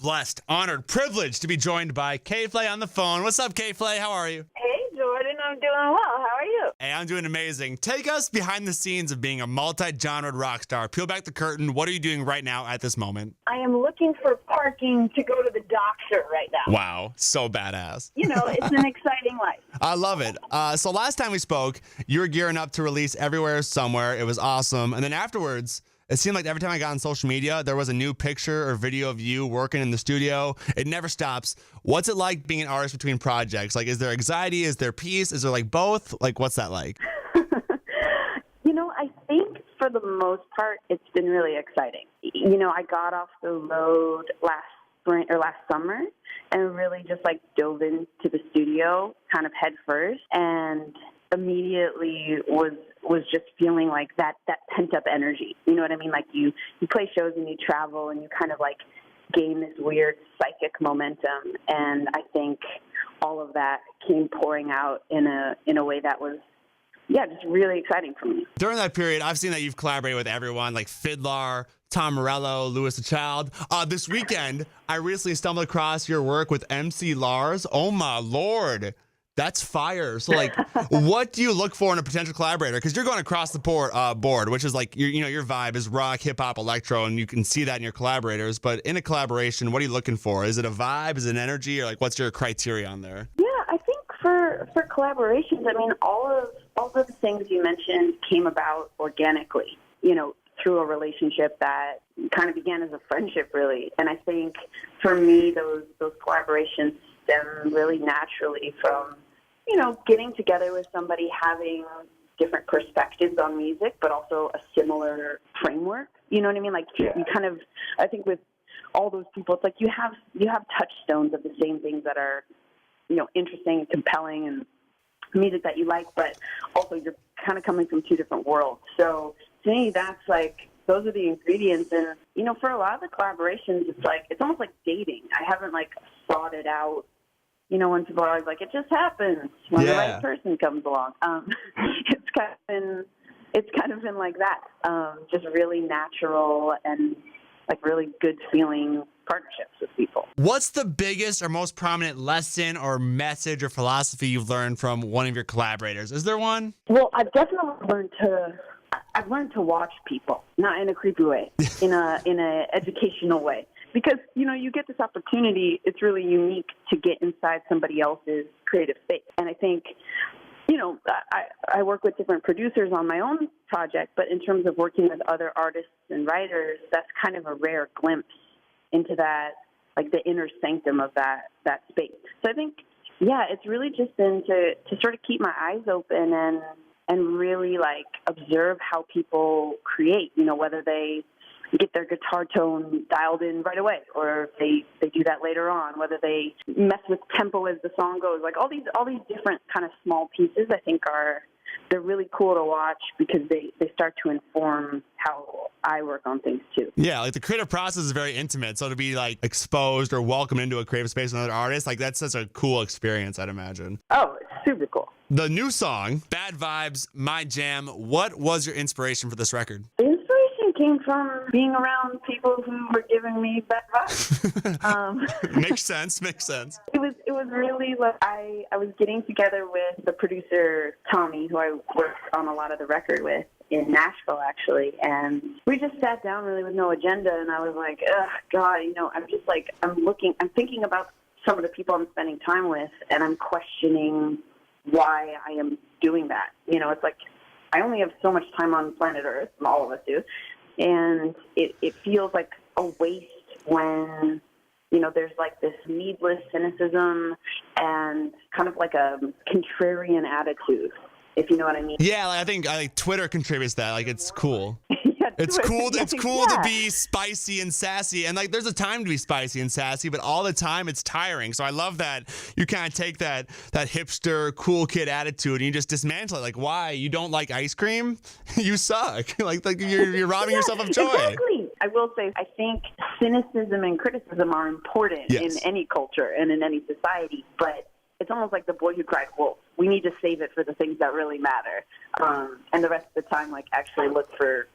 blessed, honored, privileged to be joined by K.Flay on the phone. What's up, K.Flay? How are you? Hey, Jordan. I'm doing well. How are you? Hey, I'm doing amazing. Take us behind the scenes of being a multi-genred rock star. Peel back the curtain. What are you doing right now at this moment? I am looking for parking to go to the doctor right now. Wow, so badass. You know, it's an exciting life. I love it. So last time we spoke, you were gearing up to release Everywhere Somewhere. It was awesome. And then afterwards, it seemed like every time I got on social media, there was a new picture or video of you working in the studio. It never stops. What's it like being an artist between projects? Like, is there anxiety? Is there peace? Is there like both? Like, what's that like? You know, I think for the most part, it's been really exciting. You know, I got off the road last summer and really just like dove into the studio kind of head first and immediately was just feeling like that pent up energy. You know what I mean? Like you play shows and you travel and you kind of like gain this weird psychic momentum. And I think all of that came pouring out in a way that was, just really exciting for me. During that period, I've seen that you've collaborated with everyone like Fiddler, Tom Morello, Louis the Child. This weekend, I recently stumbled across your work with MC Lars. Oh my Lord. That's fire. So, like, what do you look for in a potential collaborator? Because you're going across the board, which is like, your vibe is rock, hip hop, electro, and you can see that in your collaborators. But in a collaboration, what are you looking for? Is it a vibe? Is it an energy? Or like, what's your criteria on there? Yeah, I think for collaborations, I mean, all of the things you mentioned came about organically, you know, through a relationship that kind of began as a friendship, really. And I think for me, those collaborations stem really naturally from, you know, getting together with somebody, having different perspectives on music, but also a similar framework. You know what I mean? Like you kind of, I think with all those people, it's like you have touchstones of the same things that are, you know, interesting and compelling and music that you like, but also you're kind of coming from two different worlds. So to me, that's like, those are the ingredients. And, you know, for a lot of the collaborations, it's almost like dating. I haven't like thought it out. You know, when people are always like, it just happens when the right person comes along. It's kind of been like that. Just really natural and like really good feeling partnerships with people. What's the biggest or most prominent lesson or message or philosophy you've learned from one of your collaborators? Is there one? Well, I've definitely learned to watch people, not in a creepy way, in a educational way. Because, you know, you get this opportunity, it's really unique to get inside somebody else's creative space. And I think, you know, I work with different producers on my own project, but in terms of working with other artists and writers, that's kind of a rare glimpse into that, like the inner sanctum of that space. So I think, it's really just been to sort of keep my eyes open and really like observe how people create, you know, whether they get their guitar tone dialed in right away, or if they do that later on, whether they mess with tempo as the song goes. Like all these different kind of small pieces, I think they're really cool to watch because they start to inform how I work on things too. Yeah, like the creative process is very intimate. So to be like exposed or welcomed into a creative space with another artist, like that's such a cool experience, I'd imagine. Oh, it's super cool. The new song, Bad Vibes, My Jam. What was your inspiration for this record? The inspiration came from being around people who were giving me bad vibes. Makes sense. It was really like I was getting together with the producer Tommy, who I worked on a lot of the record with in Nashville, actually, and we just sat down really with no agenda, and I was like, ugh, God, you know, I'm just like, I'm thinking about some of the people I'm spending time with, and I'm questioning why I am doing that. You know, it's like I only have so much time on planet Earth, and all of us do, and it feels like a waste when, you know, there's like this needless cynicism and kind of like a contrarian attitude, if you know what I mean. Yeah, like I think Twitter contributes that. Like it's cool. It's Twitter. cool. It's cool to be spicy and sassy, and like there's a time to be spicy and sassy, but all the time it's tiring. So I love that you kind of take that hipster cool kid attitude and you just dismantle it. Like, why you don't like ice cream? You suck. like you're robbing yourself of joy. Exactly. I will say, I think cynicism and criticism are important in any culture and in any society, but it's almost like the boy who cried wolf. We need to save it for the things that really matter. And the rest of the time, like, actually look for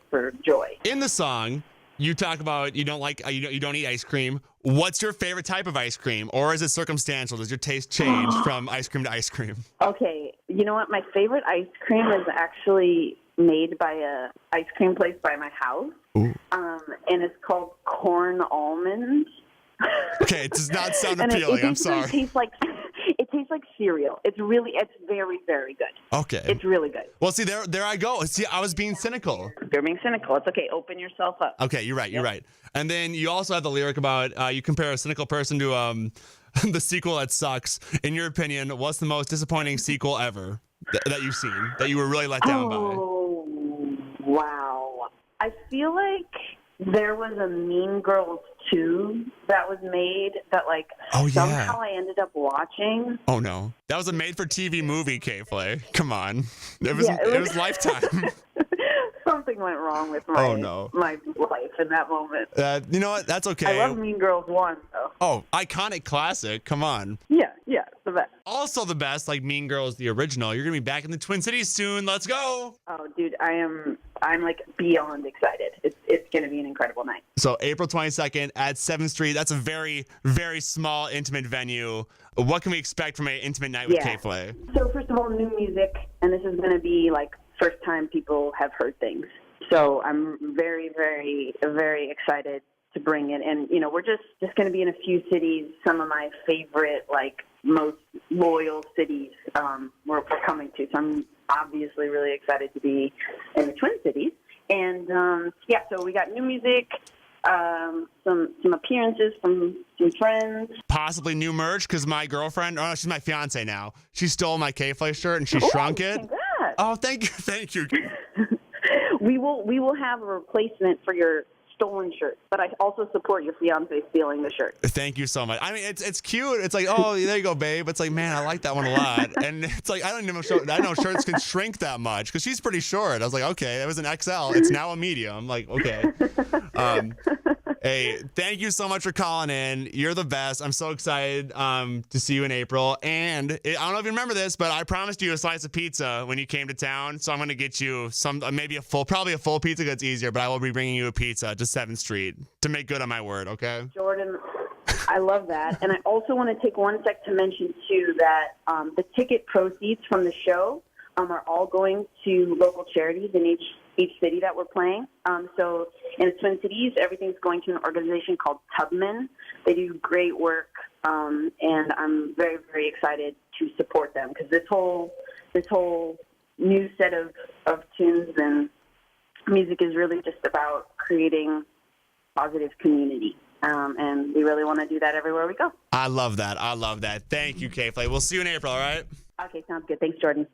joy. In the song, you talk about you don't like you don't eat ice cream. What's your favorite type of ice cream, or is it circumstantial? Does your taste change from ice cream to ice cream? Okay, you know what? My favorite ice cream is actually made by a ice cream place by my house, and it's called corn almonds. Okay, it does not sound And appealing. I'm it sorry. tastes like cereal. It's very, very good. Okay. It's really good. Well, see, there I go. See, I was being cynical. You're being cynical. It's okay. Open yourself up. Okay, you're right. You're right. And then you also have the lyric about you compare a cynical person to the sequel that sucks. In your opinion, what's the most disappointing sequel ever that you've seen that you were really let down by? Oh, wow. I feel like there was a Mean Girls 2 that was made that, like, somehow I ended up watching. Oh, no. That was a made-for-TV movie, K.Flay. Come on. It was Lifetime. Something went wrong with my life in that moment. You know what? That's okay. I love Mean Girls 1, though. Oh, iconic classic. Come on. Yeah, the best. Also the best, like Mean Girls, the original. You're going to be back in the Twin Cities soon. Let's go. Oh, dude, I'm like beyond excited. It's going to be an incredible night. So April 22nd at 7th Street. That's a very, very small, intimate venue. What can we expect from an intimate night with K.Flay? So first of all, new music, and this is going to be like first time people have heard things. So I'm very, very, very excited to bring it. And, you know, we're just going to be in a few cities, some of my favorite, like, most loyal cities we're coming to. So I'm obviously really excited to be in the Twin Cities. And, so we got new music, some appearances from some friends. Possibly new merch, because my girlfriend, oh no, she's my fiance now. She stole my K.Flay shirt and she shrunk it. Congrats. Oh, thank you. We will have a replacement for your stolen shirt, but I also support your fiance stealing the shirt. Thank you so much. I mean, it's cute. It's like, oh, there you go, babe. It's like, man, I like that one a lot. And it's like, I know shirts can shrink that much because she's pretty short. I was like, okay, that was an XL. It's now a medium. I'm like, okay. Hey, thank you so much for calling in. You're the best. I'm so excited to see you in April. And I don't know if you remember this, but I promised you a slice of pizza when you came to town. So I'm going to get you probably a full pizza that's easier, but I will be bringing you a pizza to 7th Street to make good on my word, okay? Jordan, I love that. And I also want to take one sec to mention, too, that the ticket proceeds from the show are all going to local charities in each city that we're playing. So in the Twin Cities, everything's going to an organization called Tubman. They do great work, and I'm very, very excited to support them because this whole new set of tunes and music is really just about creating positive community. And we really want to do that everywhere we go. I love that. Thank you, K.Flay. We'll see you in April, all right? Okay, sounds good. Thanks, Jordan.